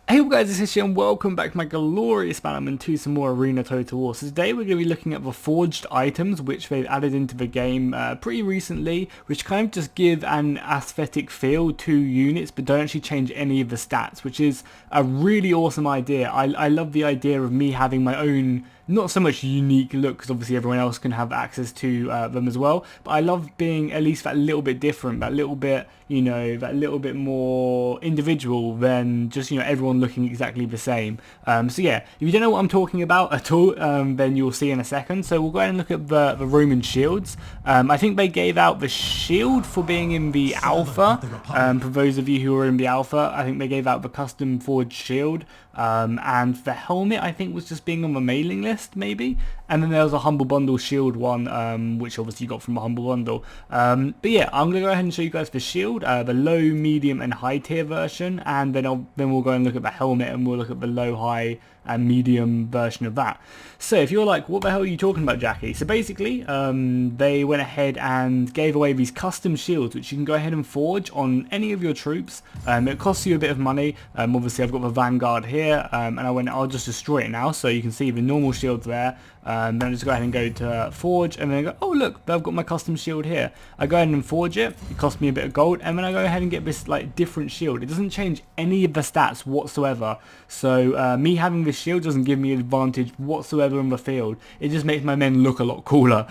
Hey guys, this is Ishi and welcome back to my glorious Bannerman to some more Arena Total War. So today we're going to be looking at the forged items which they've added into the game pretty recently, which kind of just give an aesthetic feel to units but don't actually change any of the stats, which is a really awesome idea. I love the idea of me having my own, not so much unique look because obviously everyone else can have access to them as well, but I love being at least that little bit different, that little bit, you know, that little bit more individual than just, you know, everyone looking exactly the same. So yeah, if you don't know what I'm talking about at all, then you'll see in a second. So we'll go ahead and look at the Roman shields. I think they gave out the shield for being in the alpha. For those of you who are in the alpha, I think they gave out the custom forged shield. And the helmet I think was just being on the mailing list maybe, and then there was a Humble Bundle shield one, which obviously you got from a Humble Bundle. But yeah, I'm going to go ahead and show you guys the shield, the low, medium and high tier version, and then we'll go and look at the helmet and we'll look at the low, high and medium version of that. So if you're like, what the hell are you talking about, Jackie? So basically they went ahead and gave away these custom shields which you can go ahead and forge on any of your troops. It costs you a bit of money. Obviously I've got the Vanguard here, and I'll just destroy it now so you can see the normal shields there. Then I just go ahead and go to forge, and then I go, oh look, I've got my custom shield here. I go ahead and forge it. It costs me a bit of gold, and then I go ahead and get this like different shield. It doesn't change any of the stats whatsoever. So me having this shield doesn't give me advantage whatsoever in the field. It just makes my men look a lot cooler.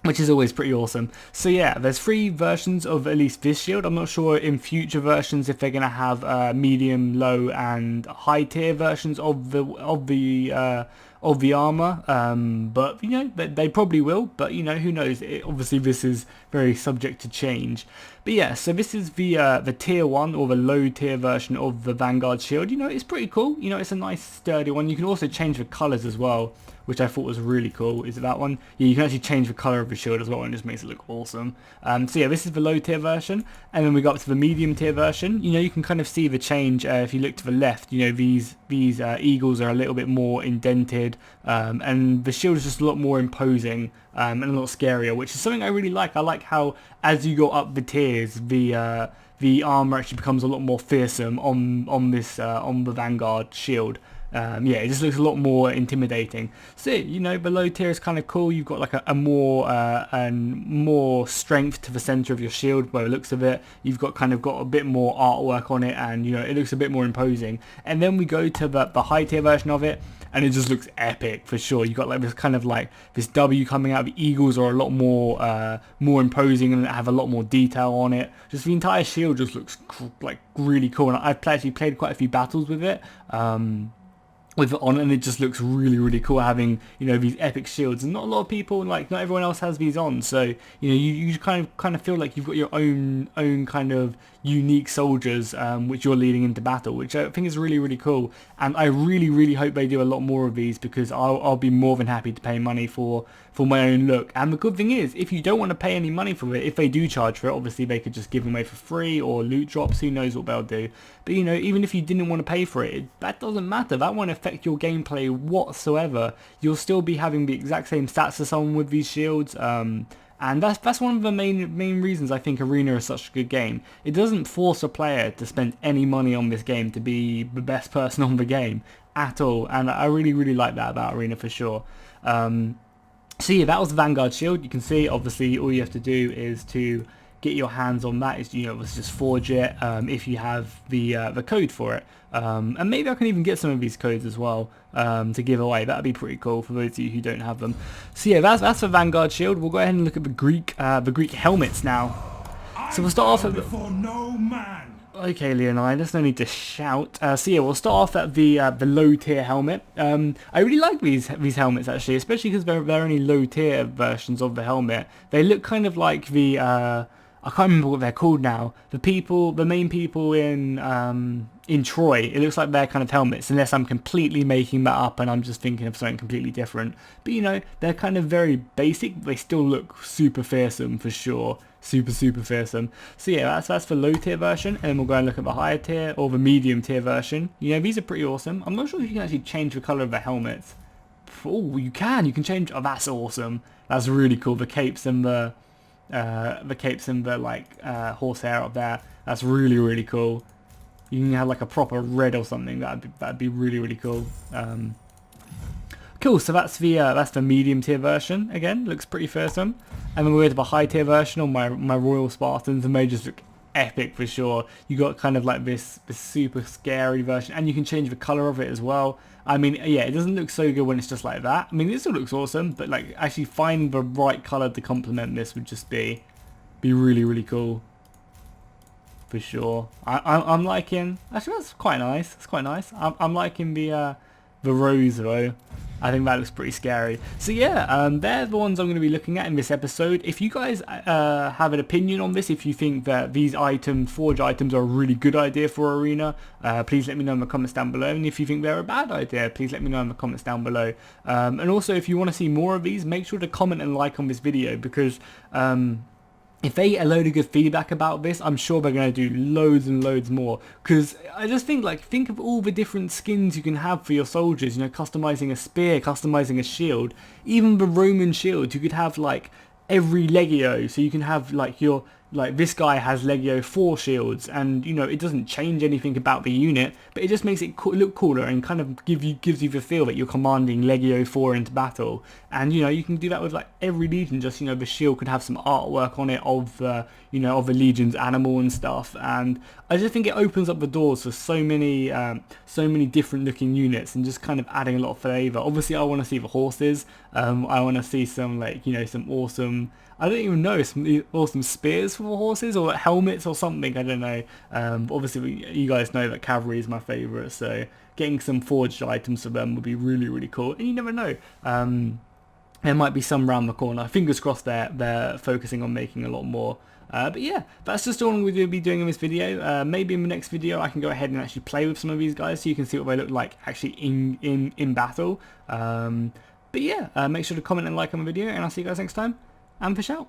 Which is always pretty awesome. So yeah, there's 3 versions of at least this shield. I'm not sure in future versions if they're gonna have medium, low, and high tier versions of the armor. But you know they probably will. But you know, who knows? Obviously this is very subject to change. But yeah, so this is the tier 1 or the low tier version of the Vanguard shield. You know, it's pretty cool. You know, it's a nice sturdy one. You can also change the colors as well, which I thought was really cool. Is it that one? Yeah, you can actually change the color of the shield as well, and it just makes it look awesome. So yeah, this is the low tier version, and then we got up to the medium tier version. You know, you can kind of see the change if you look to the left. You know, these eagles are a little bit more indented, and the shield is just a lot more imposing and a lot scarier, which is something I really like. I like how as you go up the tiers, the armor actually becomes a lot more fearsome on the Vanguard shield. Yeah, it just looks a lot more intimidating. So you know, the low tier is kind of cool. You've got like a more strength to the center of your shield by the looks of it. You've got a bit more artwork on it, and you know, it looks a bit more imposing. And then we go to the high tier version of it, and it just looks epic for sure. You've got like this kind of like this W coming out. The eagles are a lot more imposing and have a lot more detail on it. Just the entire shield just looks like really cool, and I've actually played quite a few battles with it. With it on, and it just looks really cool having, you know, these epic shields, and not a lot of people, like not everyone else has these on, so you know, you kind of feel like you've got your own kind of unique soldiers which you're leading into battle, which I think is really cool. And I really hope they do a lot more of these, because I'll be more than happy to pay money for my own look. And the good thing is, if you don't want to pay any money for it, if they do charge for it, obviously they could just give them away for free or loot drops, who knows what they'll do. But you know, even if you didn't want to pay for it, that doesn't matter. That won't affect your gameplay whatsoever. You'll still be having the exact same stats as someone with these shields. And that's one of the main reasons I think Arena is such a good game. It doesn't force a player to spend any money on this game to be the best person on the game at all, and I really like that about Arena for sure. So yeah, that was the Vanguard shield. You can see obviously all you have to do is to get your hands on that, is, you know, let's just forge it if you have the code for it. And maybe I can even get some of these codes as well to give away. That'd be pretty cool for those of you who don't have them. So yeah, that's the Vanguard shield. We'll go ahead and look at the Greek helmets now. So we'll start off at okay, Leonidas, no need to shout. So yeah, we'll start off at the low tier helmet. I really like these helmets actually, especially because they're only low tier versions of the helmet. They look kind of like the I can't remember what they're called now. The main people in Troy. It looks like their kind of helmets, unless I'm completely making that up and I'm just thinking of something completely different. But you know, they're kind of very basic. They still look super fearsome for sure. Super fearsome. So yeah, that's the low tier version, and then we'll go and look at the higher tier or the medium tier version. You know, these are pretty awesome. I'm not sure if you can actually change the color of the helmets. Oh, you can change. Oh, that's awesome. That's really cool. The capes and the like horsehair up there. That's really cool. You can have like a proper red or something. That'd be really, really cool. Cool, so that's the medium tier version. Again, looks pretty fearsome. And then we have a high tier version on my Royal Spartans, and they just look epic for sure. You got kind of like this super scary version, and you can change the color of it as well. I mean, yeah, it doesn't look so good when it's just like that. I mean, it still looks awesome, but like actually finding the right color to complement this would just be really, really cool. For sure. I'm liking, actually that's quite nice. That's quite nice. I'm liking the rose though. I think that looks pretty scary. So yeah, they're the ones I'm going to be looking at in this episode. If you guys have an opinion on this, if you think that these items, forge items, are a really good idea for Arena, please let me know in the comments down below. And if you think they're a bad idea, please let me know in the comments down below. And also, if you want to see more of these, make sure to comment and like on this video, because if they get a load of good feedback about this, I'm sure they're going to do loads and loads more. Because I just think, like, think of all the different skins you can have for your soldiers. You know, customizing a spear, customizing a shield. Even the Roman shield, you could have, like, every Legio. So you can have, like, your... Like, this guy has Legio 4 shields, and, you know, it doesn't change anything about the unit, but it just makes it look cooler and kind of gives you the feel that you're commanding Legio 4 into battle. And, you know, you can do that with, like, every legion. Just, you know, the shield could have some artwork on it of, you know, of the legion's animal and stuff. And I just think it opens up the doors for so many different looking units, and just kind of adding a lot of flavor. Obviously, I want to see the horses. I want to see some, like, you know, some awesome... I don't even know, some awesome spears for horses, or helmets or something, I don't know. Obviously, you guys know that cavalry is my favourite, so getting some forged items for them would be really, really cool. And you never know, there might be some round the corner. Fingers crossed they're focusing on making a lot more. But yeah, that's just all we're going to be doing in this video. Maybe in the next video I can go ahead and actually play with some of these guys, so you can see what they look like actually in battle. But yeah, make sure to comment and like on the video, and I'll see you guys next time. And fish out.